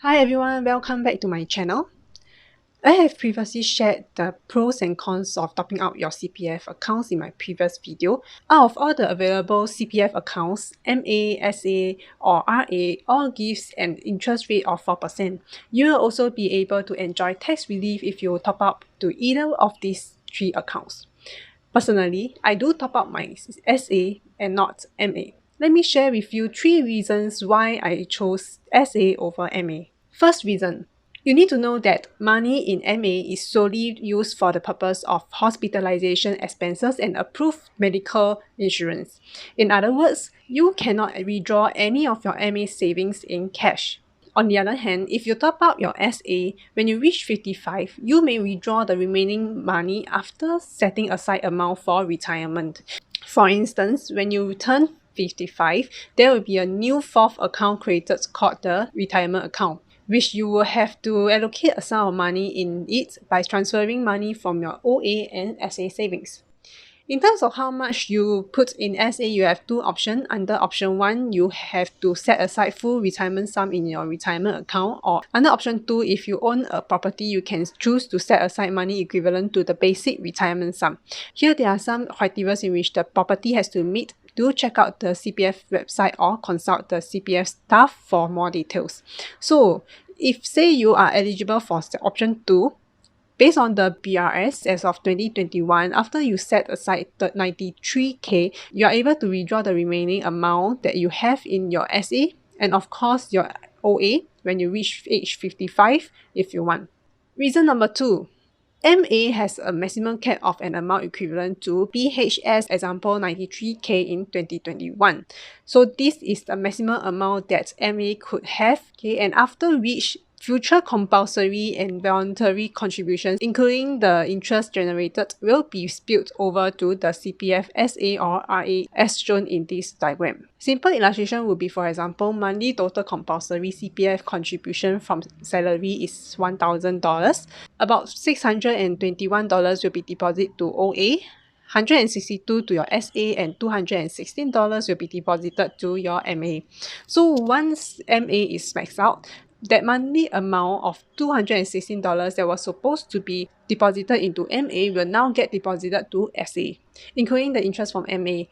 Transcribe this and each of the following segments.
Hi everyone, welcome back to my channel. I have previously shared the pros and cons of topping up your CPF accounts in my previous video. Out of all the available CPF accounts, MA, SA or RA all gives an interest rate of 4%. You will also be able to enjoy tax relief if you top up to either of these three accounts. Personally, I do top up my SA and not MA. Let me share with you 3 reasons why I chose SA over MA. First reason, you need to know that money in MA is solely used for the purpose of hospitalization expenses and approved medical insurance. In other words, you cannot withdraw any of your MA savings in cash. On the other hand, if you top up your SA, when you reach 55, you may withdraw the remaining money after setting aside amount for retirement. For instance, when you turn 55, there will be a new fourth account created called the retirement account, which you will have to allocate a sum of money in it by transferring money from your OA and SA savings. In terms of how much you put in SA, you have 2 options. Under option 1, you have to set aside full retirement sum in your retirement account, or under option 2, if you own a property, you can choose to set aside money equivalent to the basic retirement sum. Here there are some criteria in which the property has to meet. Do check out the CPF website or consult the CPF staff for more details. So, if say you are eligible for option 2, based on the BRS as of 2021, after you set aside the 93K, you are able to withdraw the remaining amount that you have in your SA and of course your OA when you reach age 55 if you want. Reason number 2. MA has a maximum cap of an amount equivalent to BHS example 93K in 2021. So this is the maximum amount that MA could have, okay, and after which future compulsory and voluntary contributions, including the interest generated, will be spilled over to the CPF SA or RA as shown in this diagram. Simple illustration would be, for example, monthly total compulsory CPF contribution from salary is $1,000. About $621 will be deposited to OA, $162 to your SA, and $216 will be deposited to your MA. So once MA is maxed out, that monthly amount of $216 that was supposed to be deposited into MA will now get deposited to SA, including the interest from MA.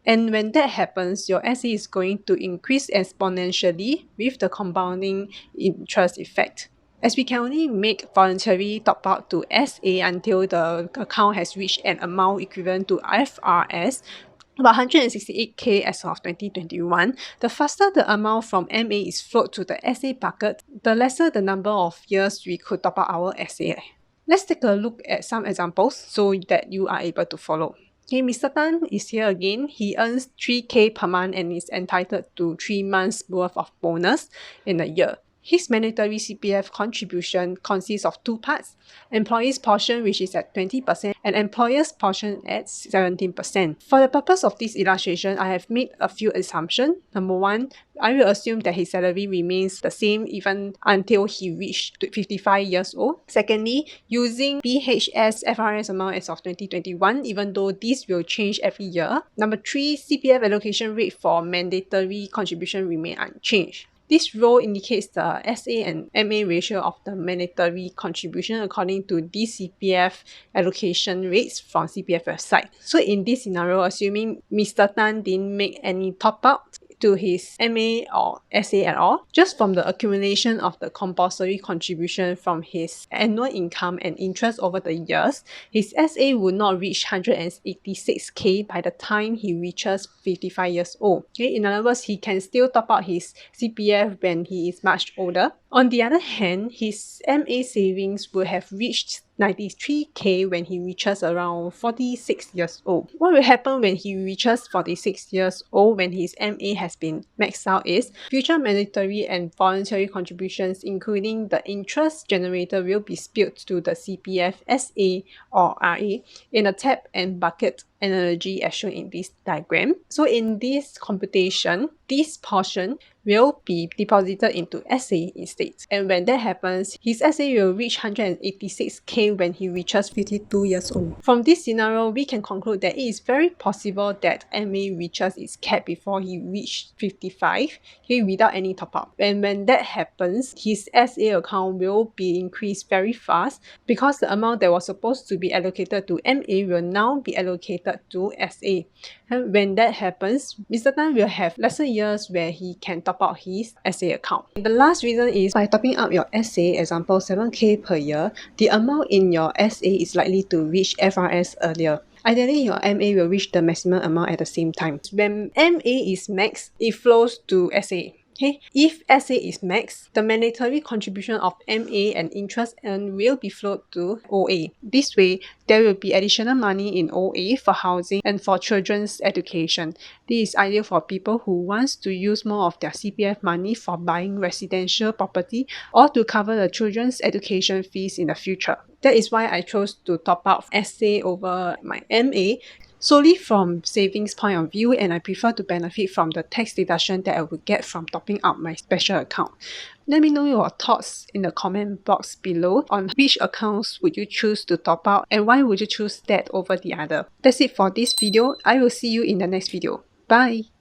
And when that happens, your SA is going to increase exponentially with the compounding interest effect. As we can only make voluntary top-up to SA until the account has reached an amount equivalent to FRS, about 168K as of 2021, the faster the amount from MA is flowed to the SA bucket, the lesser the number of years we could top up our SA. Let's take a look at some examples so that you are able to follow. Okay, Mr. Tan is here again. He earns 3K per month and is entitled to 3 months worth of bonus in a year. His mandatory CPF contribution consists of 2 parts, employee's portion which is at 20% and employer's portion at 17%. For the purpose of this illustration, I have made a few assumptions. Number 1, I will assume that his salary remains the same even until he reached 55 years old. Secondly, using BHS FRS amount as of 2021, even though this will change every year. Number 3, CPF allocation rate for mandatory contribution remain unchanged. This row indicates the SA and MA ratio of the mandatory contribution according to DCPF allocation rates from CPF website. So in this scenario, assuming Mr. Tan didn't make any top-up to his MA or SA at all, just from the accumulation of the compulsory contribution from his annual income and interest over the years, his SA would not reach 186K by the time he reaches 55 years old. Okay? In other words, he can still top up his CPF when he is much older. On the other hand, his MA savings will have reached 93K when he reaches around 46 years old. What will happen when he reaches 46 years old when his MA has been maxed out is future mandatory and voluntary contributions, including the interest generated, will be spilled to the CPF SA or RA in a tap and bucket analogy as shown in this diagram. So in this computation, this portion will be deposited into SA instead. And when that happens, his SA will reach 186k when he reaches 52 years old. From this scenario, we can conclude that it is very possible that MA reaches its cap before he reached 55, okay, without any top-up. And when that happens, his SA account will be increased very fast because the amount that was supposed to be allocated to MA will now be allocated to SA. And when that happens, Mr. Tan will have lesser years where he can top up his SA account. The last reason is by topping up your SA, example 7k per year, the amount in your SA is likely to reach FRS earlier. Ideally, your MA will reach the maximum amount at the same time. When MA is max, it flows to SA. Okay, if SA is max, the mandatory contribution of MA and interest earned will be flowed to OA. This way, there will be additional money in OA for housing and for children's education. This is ideal for people who want to use more of their CPF money for buying residential property or to cover the children's education fees in the future. That is why I chose to top up SA over my MA, solely from savings point of view, and I prefer to benefit from the tax deduction that I would get from topping up my special account. Let me know your thoughts in the comment box below on which accounts would you choose to top up and why would you choose that over the other. That's it for this video. I will see you in the next video. Bye!